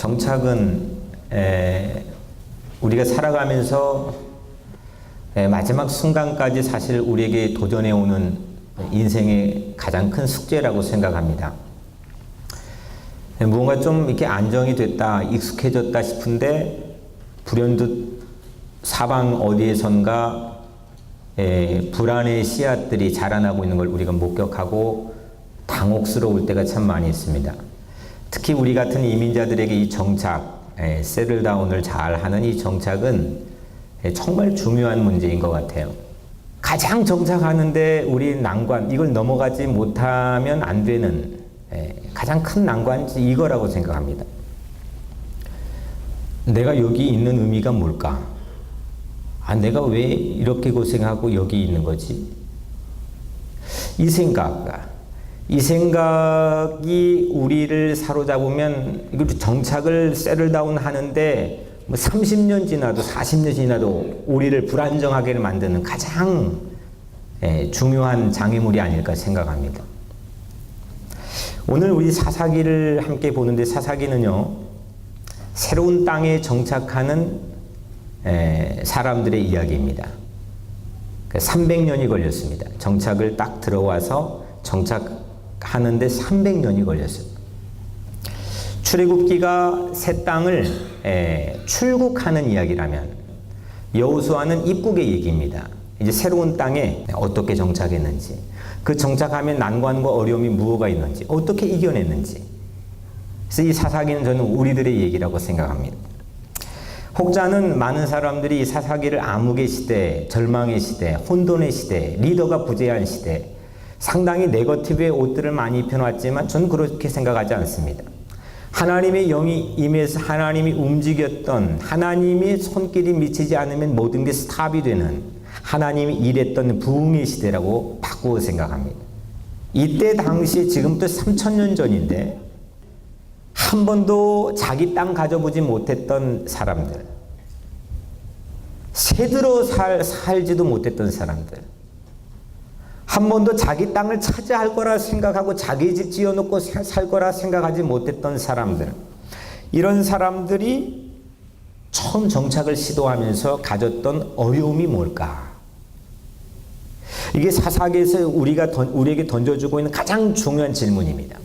정착은 우리가 살아가면서 마지막 순간까지 사실 우리에게 도전해 오는 인생의 가장 큰 숙제라고 생각합니다. 무언가 좀 이렇게 안정이 됐다, 익숙해졌다 싶은데 불현듯 사방 어디에선가 불안의 씨앗들이 자라나고 있는 걸 우리가 목격하고 당혹스러울 때가 참 많이 있습니다. 특히 우리 같은 이민자들에게 이 정착, 세틀다운을 잘하는 이 정착은 정말 중요한 문제인 것 같아요. 가장 정착하는데 우리 난관, 이걸 넘어가지 못하면 안 되는 가장 큰 난관이 이거라고 생각합니다. 내가 여기 있는 의미가 뭘까? 내가 왜 이렇게 고생하고 여기 있는 거지? 이 생각이 우리를 사로잡으면 이걸 정착을 세틀다운 하는데 30년 지나도 40년 지나도 우리를 불안정하게 만드는 가장 중요한 장애물이 아닐까 생각합니다. 오늘 우리 사사기를 함께 보는데 사사기는요, 새로운 땅에 정착하는 사람들의 이야기입니다. 300년이 걸렸습니다. 정착을 딱 들어와서 정착하는데 300년이 걸렸어요. 출애굽기가 새 땅을 출국하는 이야기라면 여호수아는 입국의 얘기입니다. 이제 새로운 땅에 어떻게 정착했는지, 그 정착하면 난관과 어려움이 무엇가 있는지, 어떻게 이겨냈는지. 그래서 이 사사기는 저는 우리들의 얘기라고 생각합니다. 혹자는 많은 사람들이 이 사사기를 암흑의 시대, 절망의 시대, 혼돈의 시대, 리더가 부재한 시대, 상당히 네거티브의 옷들을 많이 입혀놨지만 저는 그렇게 생각하지 않습니다. 하나님의 영이 임해서 하나님이 움직였던, 하나님의 손길이 미치지 않으면 모든 게 스탑이 되는, 하나님이 일했던 부흥의 시대라고 바꾸어 생각합니다. 이때 당시에 지금부터 3000년 전인데 한 번도 자기 땅 가져보지 못했던 사람들, 새들어 살지도 못했던 사람들, 한 번도 자기 땅을 차지할 거라 생각하고 자기 집 지어놓고 살 거라 생각하지 못했던 사람들, 이런 사람들이 처음 정착을 시도하면서 가졌던 어려움이 뭘까? 이게 사사기에서 우리에게 던져주고 있는 가장 중요한 질문입니다.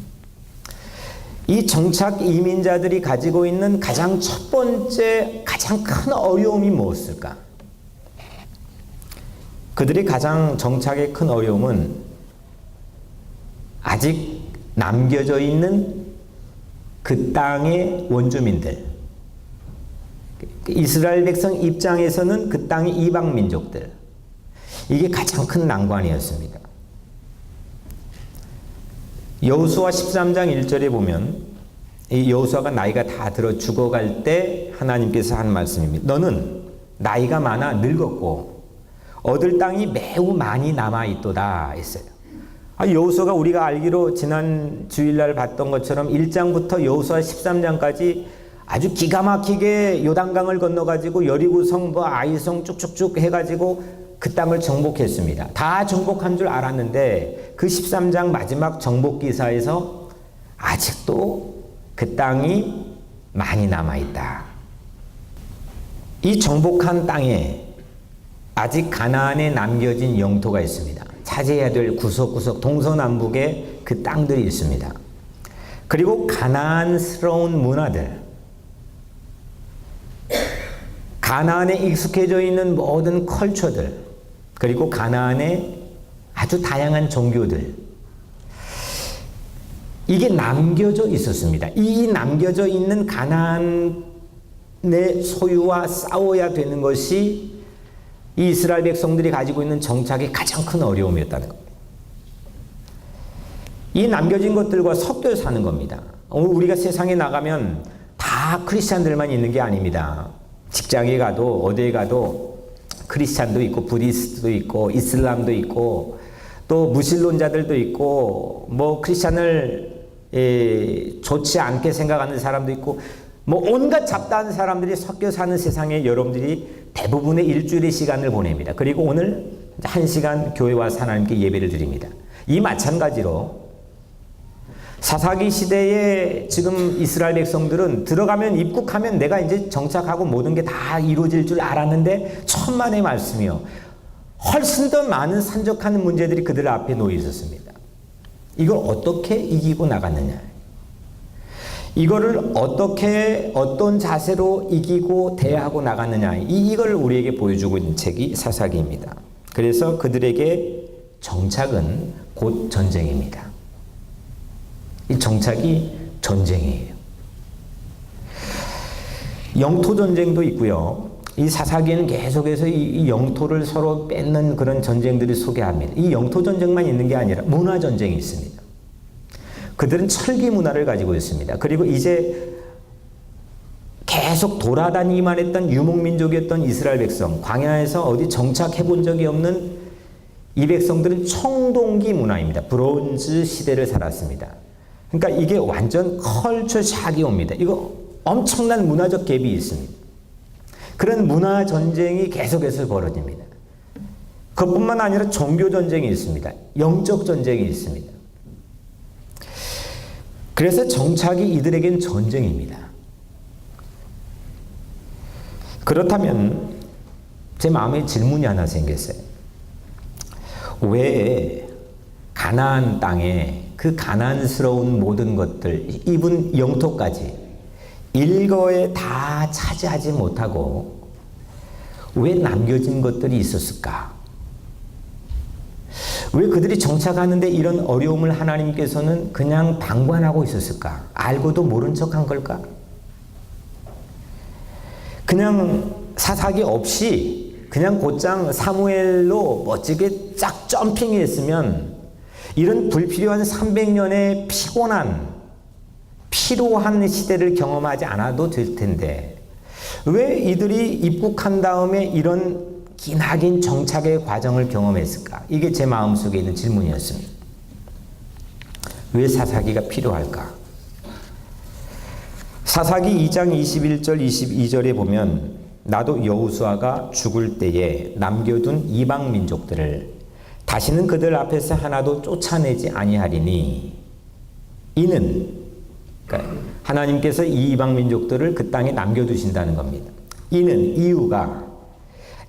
이 정착 이민자들이 가지고 있는 가장 첫 번째, 가장 큰 어려움이 무엇일까? 그들의 가장 정착의 큰 어려움은 아직 남겨져 있는 그 땅의 원주민들, 이스라엘 백성 입장에서는 그 땅의 이방 민족들, 이게 가장 큰 난관이었습니다. 여호수아 13장 1절에 보면 이 여호수아가 나이가 다 들어 죽어갈 때 하나님께서 한 말씀입니다. 너는 나이가 많아 늙었고 얻을 땅이 매우 많이 남아있도다 했어요. 여호수아가 우리가 알기로 지난 주일날 봤던 것처럼 1장부터 여호수아 13장까지 아주 기가 막히게 요단강을 건너가지고 여리고성, 아이성 쭉쭉쭉 해가지고 그 땅을 정복했습니다. 다 정복한 줄 알았는데 그 13장 마지막 정복 기사에서 아직도 그 땅이 많이 남아있다. 이 정복한 땅에 아직 가나안에 남겨진 영토가 있습니다. 차지해야 될 구석구석 동서남북에 그 땅들이 있습니다. 그리고 가나안스러운 문화들, 가나안에 익숙해져 있는 모든 컬처들, 그리고 가나안의 아주 다양한 종교들, 이게 남겨져 있었습니다. 이 남겨져 있는 가나안의 소유와 싸워야 되는 것이 이 이스라엘 백성들이 가지고 있는 정착의 가장 큰 어려움이었다는 겁니다. 이 남겨진 것들과 섞여 사는 겁니다. 우리가 세상에 나가면 다 크리스찬들만 있는 게 아닙니다. 직장에 가도 어디에 가도 크리스찬도 있고 부디스트도 있고 이슬람도 있고 또 무신론자들도 있고 크리스찬을 좋지 않게 생각하는 사람도 있고 온갖 잡다한 사람들이 섞여 사는 세상에 여러분들이 대부분의 일주일의 시간을 보냅니다. 그리고 오늘 1시간 교회 와서 하나님께 예배를 드립니다. 이 마찬가지로 사사기 시대에 지금 이스라엘 백성들은 들어가면 입국하면 내가 이제 정착하고 모든 게 다 이루어질 줄 알았는데 천만의 말씀이요. 훨씬 더 많은 산적하는 문제들이 그들 앞에 놓여 있었습니다. 이걸 어떻게 이기고 나갔느냐. 이거를 어떻게 어떤 자세로 이기고 대하고 나갔느냐. 이걸 우리에게 보여주고 있는 책이 사사기입니다. 그래서 그들에게 정착은 곧 전쟁입니다. 이 정착이 전쟁이에요. 영토 전쟁도 있고요. 이 사사기에는 계속해서 이 영토를 서로 뺏는 그런 전쟁들을 소개합니다. 이 영토 전쟁만 있는 게 아니라 문화 전쟁이 있습니다. 그들은 철기 문화를 가지고 있습니다. 그리고 이제 계속 돌아다니기만 했던 유목민족이었던 이스라엘 백성, 광야에서 어디 정착해 본 적이 없는 이 백성들은 청동기 문화입니다. 브론즈 시대를 살았습니다. 그러니까 이게 완전 컬처 샥이 옵니다. 이거 엄청난 문화적 갭이 있습니다. 그런 문화 전쟁이 계속해서 벌어집니다. 그것뿐만 아니라 종교 전쟁이 있습니다. 영적 전쟁이 있습니다. 그래서 정착이 이들에겐 전쟁입니다. 그렇다면 제 마음에 질문이 하나 생겼어요. 왜 가나안 땅에 그 가난스러운 모든 것들, 이분 영토까지 일거에 다 차지하지 못하고 왜 남겨진 것들이 있었을까? 왜 그들이 정착하는데 이런 어려움을 하나님께서는 그냥 방관하고 있었을까? 알고도 모른 척한 걸까? 그냥 사사기 없이 그냥 곧장 사무엘로 멋지게 쫙 점핑했으면 이런 불필요한 300년의 피로한 시대를 경험하지 않아도 될 텐데 왜 이들이 입국한 다음에 이런 기나긴 정착의 과정을 경험했을까? 이게 제 마음속에 있는 질문이었습니다. 왜 사사기가 필요할까? 사사기 2장 21절 22절에 보면 나도 여호수아가 죽을 때에 남겨둔 이방 민족들을 다시는 그들 앞에서 하나도 쫓아내지 아니하리니 이는 그러니까 하나님께서 이 이방 민족들을 그 땅에 남겨두신다는 겁니다. 이는 이유가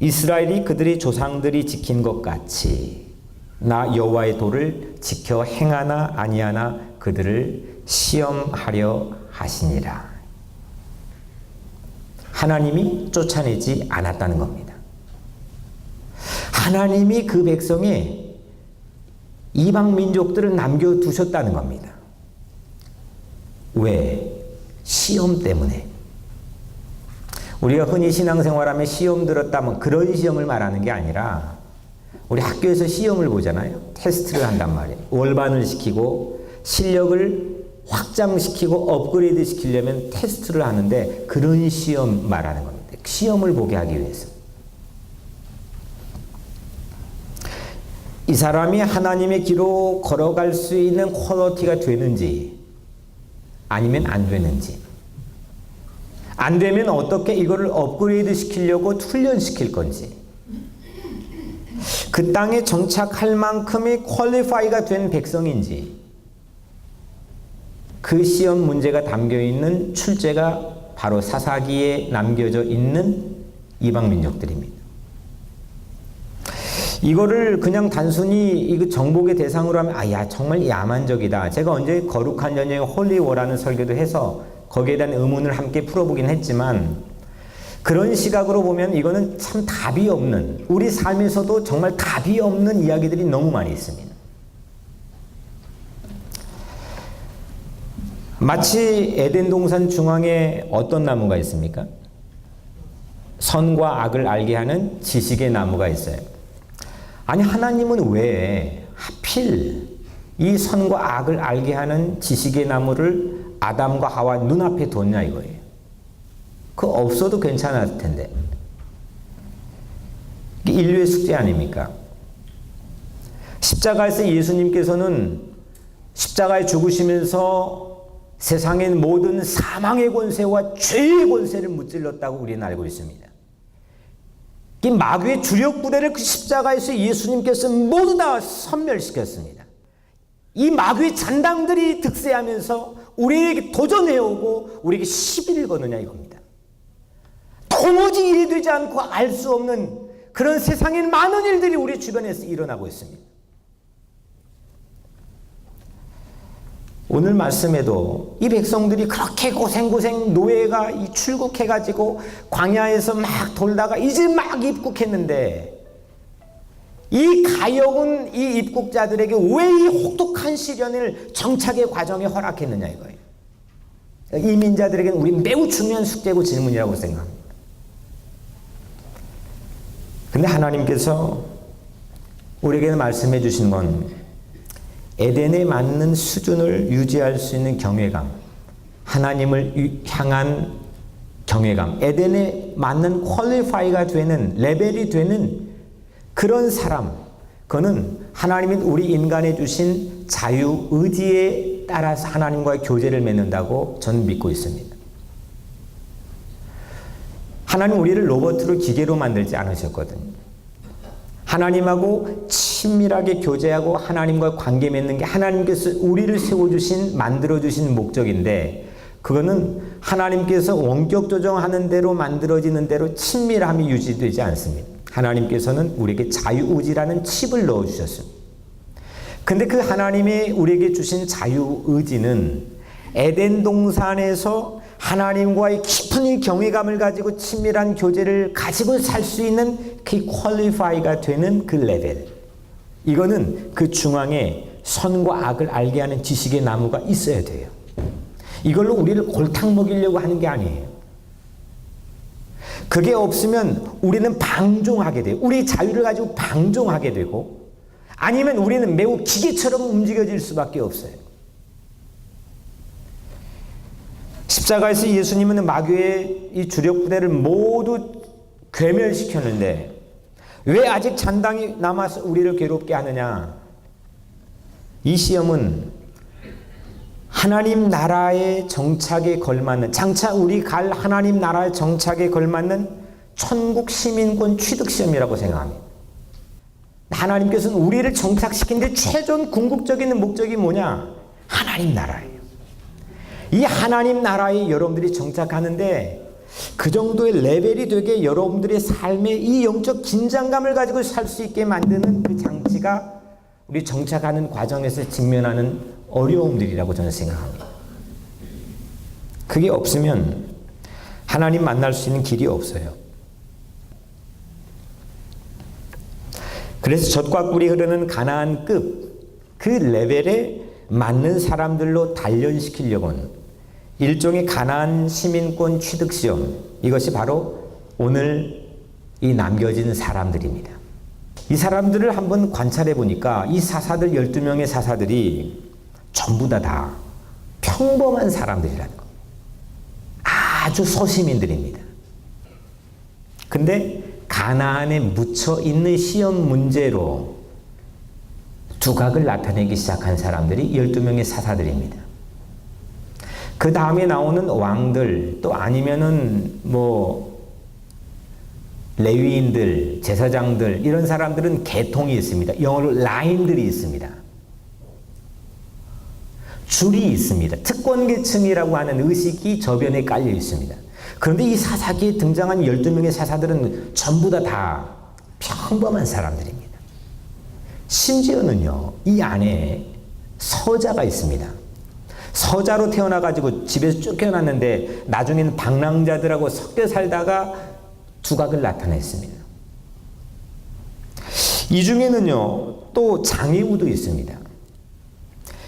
이스라엘이 그들의 조상들이 지킨 것 같이 나 여호와의 도를 지켜 행하나 아니하나 그들을 시험하려 하시니라. 하나님이 쫓아내지 않았다는 겁니다. 하나님이 그 백성에 이방 민족들을 남겨두셨다는 겁니다. 왜? 시험 때문에. 우리가 흔히 신앙생활하면 시험 들었다면 그런 시험을 말하는 게 아니라 우리 학교에서 시험을 보잖아요. 테스트를 한단 말이에요. 월반을 시키고 실력을 확장시키고 업그레이드 시키려면 테스트를 하는데 그런 시험 말하는 겁니다. 시험을 보게 하기 위해서. 이 사람이 하나님의 길로 걸어갈 수 있는 퀄리티가 되는지 아니면 안 되는지, 안 되면 어떻게 이거를 업그레이드 시키려고 훈련시킬 건지, 그 땅에 정착할 만큼의 퀄리파이가 된 백성인지, 그 시험 문제가 담겨있는 출제가 바로 사사기에 남겨져 있는 이방 민족들입니다. 이거를 그냥 단순히 이거 정복의 대상으로 하면 야 정말 야만적이다. 제가 언제 거룩한 연예인 홀리워라는 설교도 해서 거기에 대한 의문을 함께 풀어보긴 했지만 그런 시각으로 보면 이거는 참 답이 없는, 우리 삶에서도 정말 답이 없는 이야기들이 너무 많이 있습니다. 마치 에덴 동산 중앙에 어떤 나무가 있습니까? 선과 악을 알게 하는 지식의 나무가 있어요. 아니 하나님은 왜 하필 이 선과 악을 알게 하는 지식의 나무를 아담과 하와 눈앞에 뒀냐 이거예요. 그거 없어도 괜찮았을 텐데. 이게 인류의 숙제 아닙니까? 십자가에서 예수님께서는 십자가에 죽으시면서 세상의 모든 사망의 권세와 죄의 권세를 무찔렀다고 우리는 알고 있습니다. 이 마귀의 주력 부대를 그 십자가에서 예수님께서 모두 다 섬멸시켰습니다. 이 마귀의 잔당들이 득세하면서 우리에게 도전해오고 우리에게 시비를 거느냐 이겁니다. 도무지 일이 되지 않고 알 수 없는 그런 세상에 많은 일들이 우리 주변에서 일어나고 있습니다. 오늘 말씀에도 이 백성들이 그렇게 고생 노예가 출국해가지고 광야에서 막 돌다가 이제 막 입국했는데 이 가여운 이 입국자들에게 왜 이 혹독한 시련을 정착의 과정에 허락했느냐 이거예요. 이민자들에게는 우리 매우 중요한 숙제고 질문이라고 생각합니다. 근데 하나님께서 우리에게 말씀해 주신 건 에덴에 맞는 수준을 유지할 수 있는 경외감, 하나님을 향한 경외감, 에덴에 맞는 퀄리파이가 되는 레벨이 되는 그런 사람, 그거는 하나님이 우리 인간에 주신 자유 의지에 따라서 하나님과의 교제를 맺는다고 저는 믿고 있습니다. 하나님 우리를 로봇으로 기계로 만들지 않으셨거든요. 하나님하고 친밀하게 교제하고 하나님과 관계 맺는 게 하나님께서 우리를 세워주신 만들어주신 목적인데 그거는 하나님께서 원격 조정하는 대로 만들어지는 대로 친밀함이 유지되지 않습니다. 하나님께서는 우리에게 자유의지라는 칩을 넣어주셨습니다. 근데 그 하나님의 우리에게 주신 자유의지는 에덴 동산에서 하나님과의 깊은 경외감을 가지고 친밀한 교제를 가지고 살 수 있는 그 퀄리파이가 되는 그 레벨. 이거는 그 중앙에 선과 악을 알게 하는 지식의 나무가 있어야 돼요. 이걸로 우리를 골탕 먹이려고 하는 게 아니에요. 그게 없으면 우리는 방종하게 돼요. 우리 자유를 가지고 방종하게 되고 아니면 우리는 매우 기계처럼 움직여질 수밖에 없어요. 십자가에서 예수님은 마귀의 이 주력 부대를 모두 괴멸시켰는데 왜 아직 잔당이 남아서 우리를 괴롭게 하느냐? 이 시험은 하나님 나라의 정착에 걸맞는 장차 우리 갈 하나님 나라의 정착에 걸맞는 천국 시민권 취득 시험이라고 생각합니다. 하나님께서는 우리를 정착시키는데 최종 궁극적인 목적이 뭐냐? 하나님 나라예요. 이 하나님 나라에 여러분들이 정착하는데 그 정도의 레벨이 되게 여러분들의 삶에 이 영적 긴장감을 가지고 살 수 있게 만드는 그 장치가 우리 정착하는 과정에서 직면하는 어려움들이라고 저는 생각합니다. 그게 없으면 하나님 만날 수 있는 길이 없어요. 그래서 젖과 꿀이 흐르는 가나안급 그 레벨에 맞는 사람들로 단련시키려고는 일종의 가나안 시민권 취득 시험, 이것이 바로 오늘 이 남겨진 사람들입니다. 이 사람들을 한번 관찰해 보니까 이 사사들 12명의 사사들이 전부 다 평범한 사람들이라는 겁니다. 아주 소시민들입니다. 근데 가나안에 묻혀 있는 시험 문제로 두각을 나타내기 시작한 사람들이 12명의 사사들입니다. 그 다음에 나오는 왕들 또 아니면은 레위인들, 제사장들 이런 사람들은 계통이 있습니다. 영어로 라인들이 있습니다. 줄이 있습니다. 특권계층이라고 하는 의식이 저변에 깔려 있습니다. 그런데 이 사사기에 등장한 12명의 사사들은 전부 다 평범한 사람들입니다. 심지어는요, 이 안에 서자가 있습니다. 서자로 태어나가지고 집에서 쫓겨났는데 나중에는 방랑자들하고 섞여 살다가 두각을 나타냈습니다. 이 중에는요, 또 장애우도 있습니다.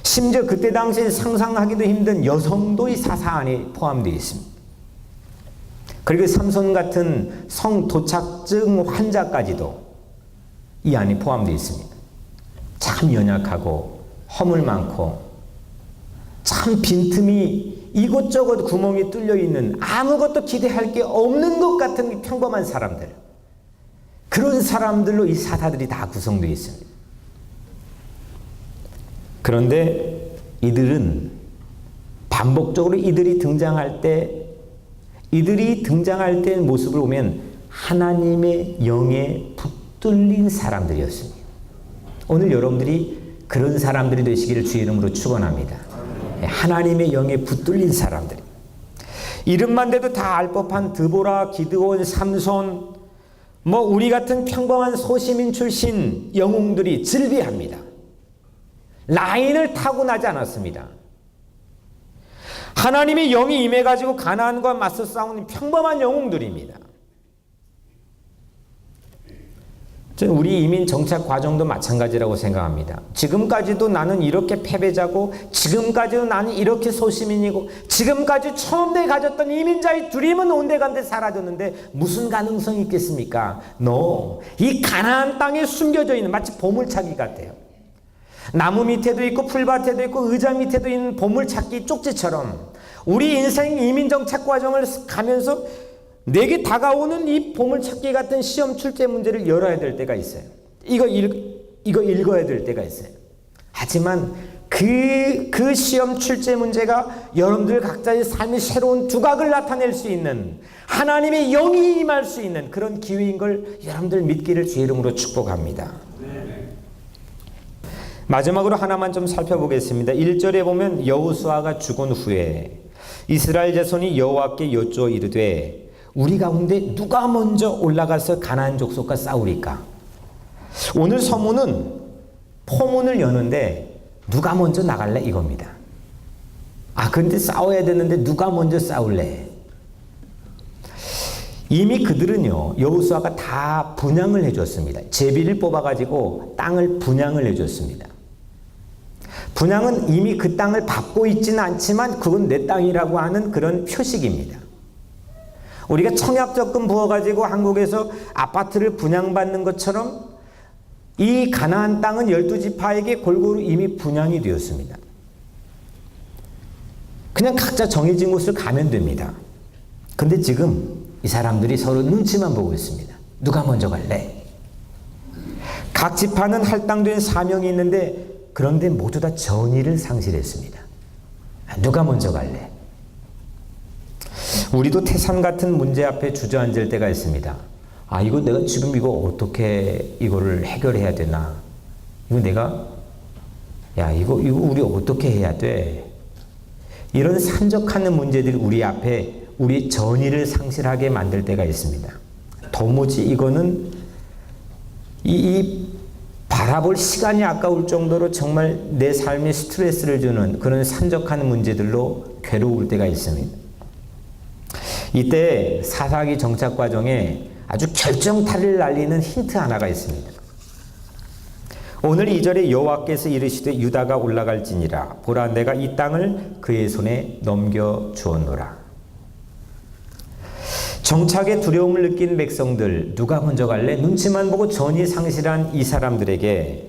심지어 그때 당시에 상상하기도 힘든 여성도 이 사사 안에 포함되어 있습니다. 그리고 삼손 같은 성도착증 환자까지도 이 안에 포함되어 있습니다. 참 연약하고 허물 많고 참 빈틈이 이곳저곳 구멍이 뚫려 있는 아무것도 기대할 게 없는 것 같은 평범한 사람들, 그런 사람들로 이 사사들이 다 구성되어 있습니다. 그런데 이들은 반복적으로 이들이 등장할 때 모습을 보면 하나님의 영에 붙들린 사람들이었습니다. 오늘 여러분들이 그런 사람들이 되시기를 주의 이름으로 축원합니다. 하나님의 영에 붙들린 사람들. 이름만 대도 다 알 법한 드보라, 기드온, 삼손, 우리 같은 평범한 소시민 출신 영웅들이 즐비합니다. 라인을 타고나지 않았습니다. 하나님의 영이 임해가지고 가나안과 맞서 싸우는 평범한 영웅들입니다. 저는 우리 이민 정착 과정도 마찬가지라고 생각합니다. 지금까지도 나는 이렇게 패배자고, 지금까지도 나는 이렇게 소시민이고, 지금까지 처음 내 가졌던 이민자의 드림은 온데간데 사라졌는데 무슨 가능성이 있겠습니까? 이 가나안 땅에 숨겨져 있는, 마치 보물찾기 같아요. 나무 밑에도 있고 풀밭에도 있고 의자 밑에도 있는 보물찾기 쪽지처럼 우리 인생 이민 정착 과정을 가면서 내게 다가오는 이 보물찾기 같은 시험 출제 문제를 열어야 될 때가 있어요. 이거 읽어야 될 때가 있어요. 하지만 그 시험 출제 문제가 여러분들 각자의 삶의 새로운 두각을 나타낼 수 있는, 하나님의 영이 임할 수 있는 그런 기회인 걸 여러분들 믿기를 주의 이름으로 축복합니다. 마지막으로 하나만 좀 살펴보겠습니다. 1절에 보면 여호수아가 죽은 후에 이스라엘 자손이 여호와께 여쭈어 이르되 우리 가운데 누가 먼저 올라가서 가나안 족속과 싸우리까? 오늘 서문은 포문을 여는데 누가 먼저 나갈래? 이겁니다. 근데 싸워야 되는데 누가 먼저 싸울래? 이미 그들은요, 여호수아가 다 분양을 해줬습니다. 제비를 뽑아가지고 땅을 분양을 해줬습니다. 분양은 이미 그 땅을 밟고 있지는 않지만 그건 내 땅이라고 하는 그런 표식입니다. 우리가 청약적금 부어가지고 한국에서 아파트를 분양받는 것처럼 이 가나안 땅은 12지파에게 골고루 이미 분양이 되었습니다. 그냥 각자 정해진 곳을 가면 됩니다. 근데 지금 이 사람들이 서로 눈치만 보고 있습니다. 누가 먼저 갈래? 각 지파는 할당된 사명이 있는데 그런데 모두 다 전의를 상실했습니다. 누가 먼저 갈래? 우리도 태산 같은 문제 앞에 주저앉을 때가 있습니다. 이거 내가 지금 이거 어떻게 이거를 해결해야 되나? 이거 우리 어떻게 해야 돼? 이런 산적하는 문제들이 우리 앞에 우리 전의를 상실하게 만들 때가 있습니다. 도무지 이거는 이 바라볼 시간이 아까울 정도로 정말 내 삶에 스트레스를 주는 그런 산적하는 문제들로 괴로울 때가 있습니다. 이때 사사기 정착 과정에 아주 결정타를 날리는 힌트 하나가 있습니다. 오늘 2절에 여호와께서 이르시되 유다가 올라갈지니라 보라 내가 이 땅을 그의 손에 넘겨 주었노라. 정착에 두려움을 느낀 백성들, 누가 먼저 갈래? 눈치만 보고 전이 상실한 이 사람들에게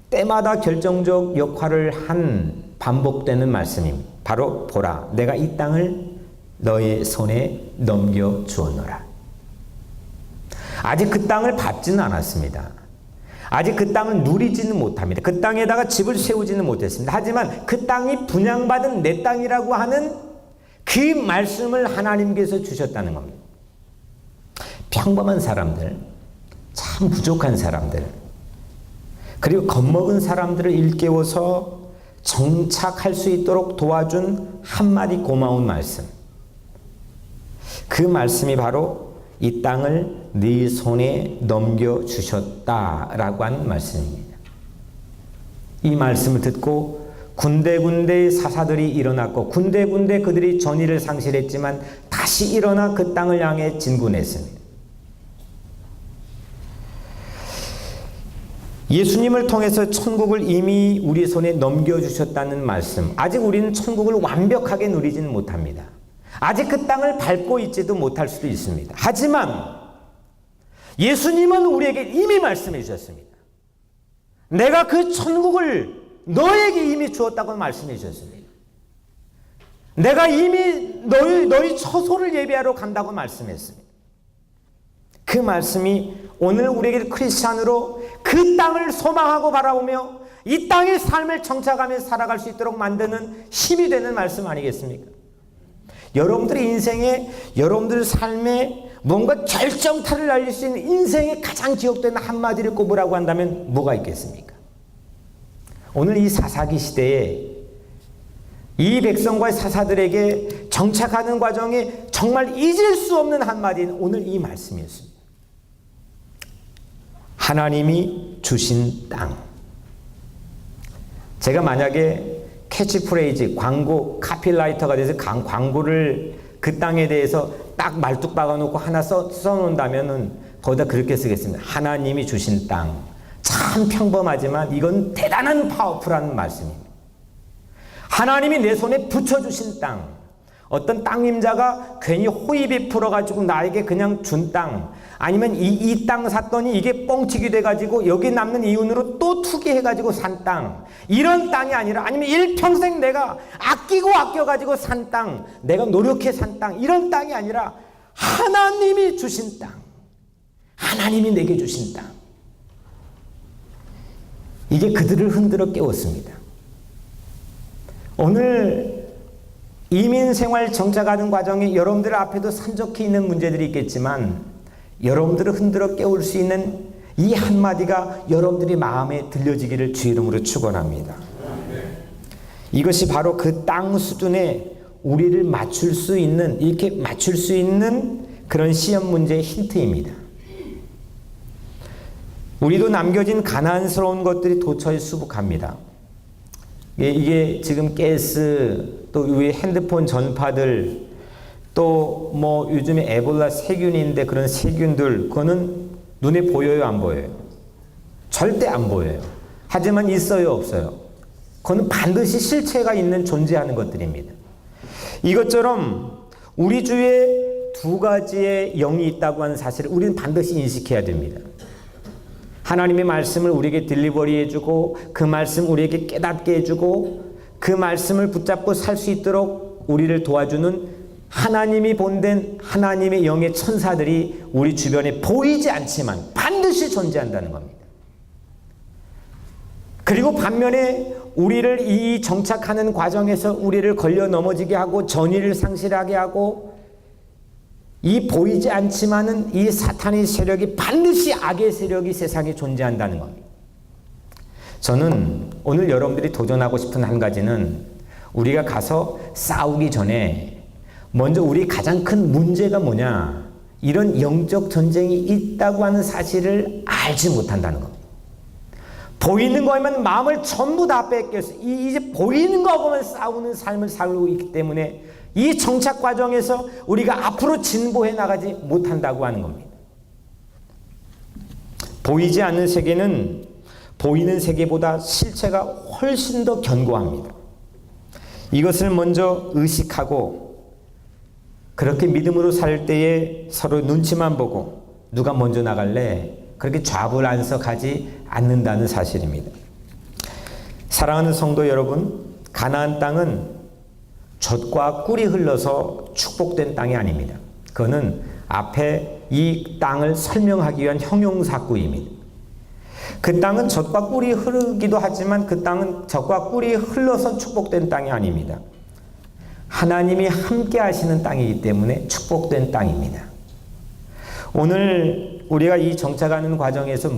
때마다 결정적 역할을 한 반복되는 말씀입니다. 바로 보라 내가 이 땅을 너의 손에 넘겨 주었노라. 아직 그 땅을 밟지는 않았습니다. 아직 그 땅을 누리지는 못합니다. 그 땅에다가 집을 세우지는 못했습니다. 하지만 그 땅이 분양받은 내 땅이라고 하는 그 말씀을 하나님께서 주셨다는 겁니다. 평범한 사람들, 참 부족한 사람들, 그리고 겁먹은 사람들을 일깨워서 정착할 수 있도록 도와준 한마디 고마운 말씀. 그 말씀이 바로 이 땅을 네 손에 넘겨주셨다라고 하는 말씀입니다. 이 말씀을 듣고 군데군데 사사들이 일어났고 군데군데 그들이 전의를 상실했지만 다시 일어나 그 땅을 향해 진군했습니다. 예수님을 통해서 천국을 이미 우리 손에 넘겨주셨다는 말씀. 아직 우리는 천국을 완벽하게 누리지는 못합니다. 아직 그 땅을 밟고 있지도 못할 수도 있습니다. 하지만 예수님은 우리에게 이미 말씀해 주셨습니다. 내가 그 천국을 너에게 이미 주었다고 말씀해 주셨습니다. 내가 이미 너희 처소를 예비하러 간다고 말씀했습니다. 그 말씀이 오늘 우리에게 크리스찬으로 그 땅을 소망하고 바라보며 이 땅의 삶을 정착하며 살아갈 수 있도록 만드는 힘이 되는 말씀 아니겠습니까? 여러분들의 인생에, 여러분들 삶에 뭔가 결정타를 날릴 수 있는 인생에 가장 기억되는 한마디를 꼽으라고 한다면 뭐가 있겠습니까? 오늘 이 사사기 시대에 이 백성과 사사들에게 정착하는 과정에 정말 잊을 수 없는 한마디는 오늘 이 말씀이었습니다. 하나님이 주신 땅. 제가 만약에 캐치프레이즈, 광고 카피라이터가 돼서 광고를 그 땅에 대해서 딱 말뚝 박아놓고 하나 써놓는다면은 거기다 그렇게 쓰겠습니다. 하나님이 주신 땅. 참 평범하지만 이건 대단한 파워풀한 말씀입니다. 하나님이 내 손에 붙여주신 땅. 어떤 땅임자가 괜히 호의 베풀어가지고 나에게 그냥 준 땅. 아니면 이 땅 샀더니 이게 뻥튀기 돼가지고 여기 남는 이윤으로 또 투기해가지고 산 땅. 이런 땅이 아니라 아니면 일평생 내가 아끼고 아껴가지고 산 땅. 내가 노력해 산 땅. 이런 땅이 아니라 하나님이 주신 땅. 하나님이 내게 주신 땅. 이게 그들을 흔들어 깨웠습니다. 오늘 이민 생활 정착하는 과정에 여러분들 앞에도 산적해 있는 문제들이 있겠지만 여러분들을 흔들어 깨울 수 있는 이 한마디가 여러분들의 마음에 들려지기를 주 이름으로 축원합니다. 이것이 바로 그 땅 수준에 우리를 맞출 수 있는, 이렇게 맞출 수 있는 그런 시험 문제의 힌트입니다. 우리도 남겨진 가난스러운 것들이 도처에 수북합니다. 이게 지금 가스, 또 위에 핸드폰 전파들, 또 뭐 요즘에 에볼라 세균인데 그런 세균들, 그거는 눈에 보여요, 안 보여요? 절대 안 보여요. 하지만 있어요, 없어요? 그거는 반드시 실체가 있는 존재하는 것들입니다. 이것처럼 우리 주위에 두 가지의 영이 있다고 하는 사실을 우리는 반드시 인식해야 됩니다. 하나님의 말씀을 우리에게 딜리버리 해주고 그 말씀 우리에게 깨닫게 해주고 그 말씀을 붙잡고 살 수 있도록 우리를 도와주는 하나님이 본된 하나님의 영의 천사들이 우리 주변에 보이지 않지만 반드시 존재한다는 겁니다. 그리고 반면에 우리를 이 정착하는 과정에서 우리를 걸려 넘어지게 하고 전의를 상실하게 하고 이 보이지 않지만은 이 사탄의 세력이 반드시 악의 세력이 세상에 존재한다는 겁니다. 저는 오늘 여러분들이 도전하고 싶은 한 가지는 우리가 가서 싸우기 전에 먼저 우리 가장 큰 문제가 뭐냐, 이런 영적 전쟁이 있다고 하는 사실을 알지 못한다는 겁니다. 보이는 거에만 마음을 전부 다 뺏겨서 이제 보이는 거하고만 싸우는 삶을 살고 있기 때문에 이 정착 과정에서 우리가 앞으로 진보해 나가지 못한다고 하는 겁니다. 보이지 않는 세계는 보이는 세계보다 실체가 훨씬 더 견고합니다. 이것을 먼저 의식하고 그렇게 믿음으로 살 때에 서로 눈치만 보고 누가 먼저 나갈래? 그렇게 좌불안석하지 않는다는 사실입니다. 사랑하는 성도 여러분, 가나안 땅은 젖과 꿀이 흘러서 축복된 땅이 아닙니다. 그거는 앞에 이 땅을 설명하기 위한 형용사구입니다. 그 땅은 젖과 꿀이 흐르기도 하지만 그 땅은 젖과 꿀이 흘러서 축복된 땅이 아닙니다. 하나님이 함께 하시는 땅이기 때문에 축복된 땅입니다. 오늘 우리가 이 정착하는 과정에서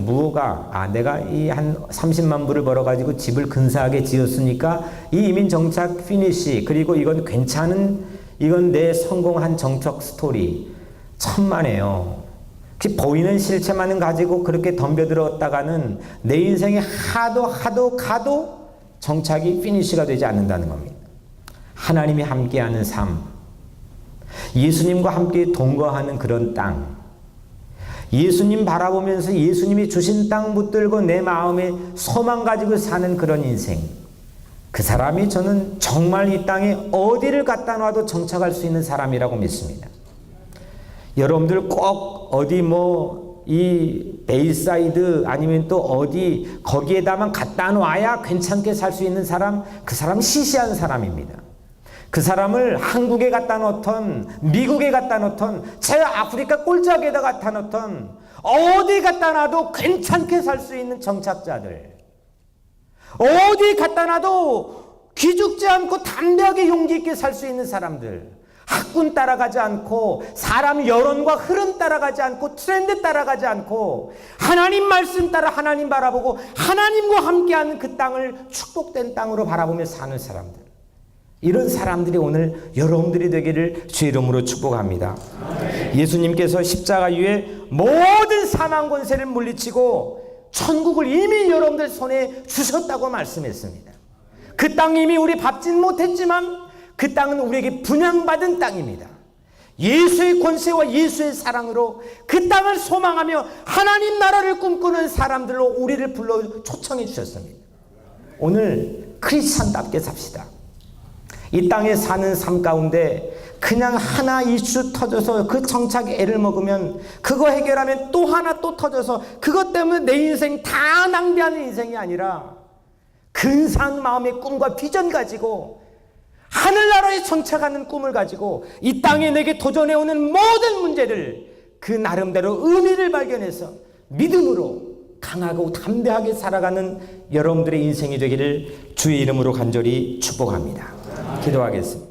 내가 이 한 30만 불을 벌어가지고 집을 근사하게 지었으니까 이 이민 정착 피니시, 그리고 이건 괜찮은, 이건 내 성공한 정착 스토리, 천만에요. 보이는 실체만은 가지고 그렇게 덤벼들었다가는 내 인생에 가도 정착이 피니시가 되지 않는다는 겁니다. 하나님이 함께하는 삶, 예수님과 함께 동거하는 그런 땅, 예수님 바라보면서 예수님이 주신 땅 붙들고 내 마음에 소망 가지고 사는 그런 인생, 그 사람이 저는 정말 이 땅에 어디를 갖다 놔도 정착할 수 있는 사람이라고 믿습니다. 여러분들 꼭 어디 이 베이사이드 아니면 또 어디 거기에다만 갖다 놔야 괜찮게 살 수 있는 사람, 그 사람 시시한 사람입니다. 그 사람을 한국에 갖다 놓던, 미국에 갖다 놓던, 제 아프리카 꼴짝에다 갖다 놓던, 어디 갖다 놔도 괜찮게 살 수 있는 정착자들, 어디 갖다 놔도 기죽지 않고 담대하게 용기 있게 살 수 있는 사람들, 학군 따라가지 않고 사람 여론과 흐름 따라가지 않고 트렌드 따라가지 않고 하나님 말씀 따라 하나님 바라보고 하나님과 함께하는 그 땅을 축복된 땅으로 바라보며 사는 사람들, 이런 사람들이 오늘 여러분들이 되기를 주 이름으로 축복합니다. 예수님께서 십자가 위에 모든 사망 권세를 물리치고 천국을 이미 여러분들 손에 주셨다고 말씀했습니다. 그 땅 이미 우리 밟진 못했지만 그 땅은 우리에게 분양받은 땅입니다. 예수의 권세와 예수의 사랑으로 그 땅을 소망하며 하나님 나라를 꿈꾸는 사람들로 우리를 불러 초청해 주셨습니다. 오늘 크리스찬답게 삽시다. 이 땅에 사는 삶 가운데 그냥 하나 이슈 터져서 그 정착에 애를 먹으면 그거 해결하면 또 하나 또 터져서 그것 때문에 내 인생 다 낭비하는 인생이 아니라 근사한 마음의 꿈과 비전 가지고 하늘나라에 정착하는 꿈을 가지고 이 땅에 내게 도전해오는 모든 문제를 그 나름대로 의미를 발견해서 믿음으로 강하고 담대하게 살아가는 여러분들의 인생이 되기를 주의 이름으로 간절히 축복합니다. 기도하겠습니다.